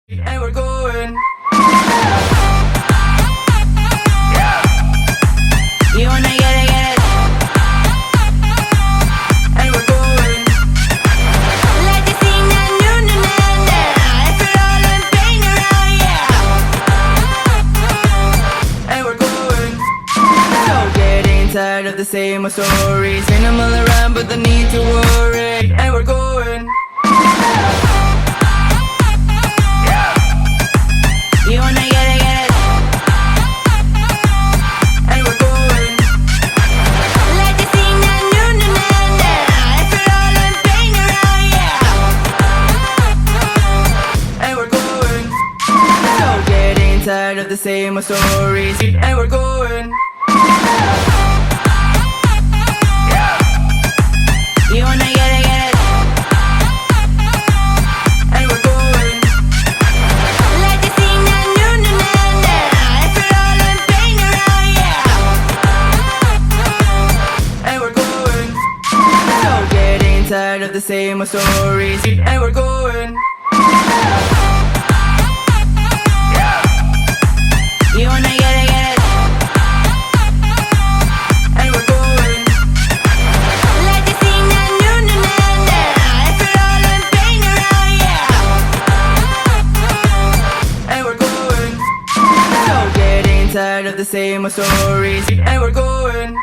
and we're going. You wanna get it, and we're going. Like to sing that new na na na, if it all in pain around, yeah. And we're going. So getting tired of the same old stories, ain't I'm all around but the need to worry, and we're going. You wanna get it, and we're going. Like to sing that new na na na, if it all in pain around, yeah. And we're going. So getting tired of the same old stories, and we're going. You wanna get it, and we're going. Like to sing that new na na na, if it all in pain around, yeah. And we're going. So getting tired of the same old stories, and we're going. You wanna get it, and we're going. Like to sing that new na na na, if it all in pain around, yeah. And we're going. So getting tired of the same old stories, and we're going.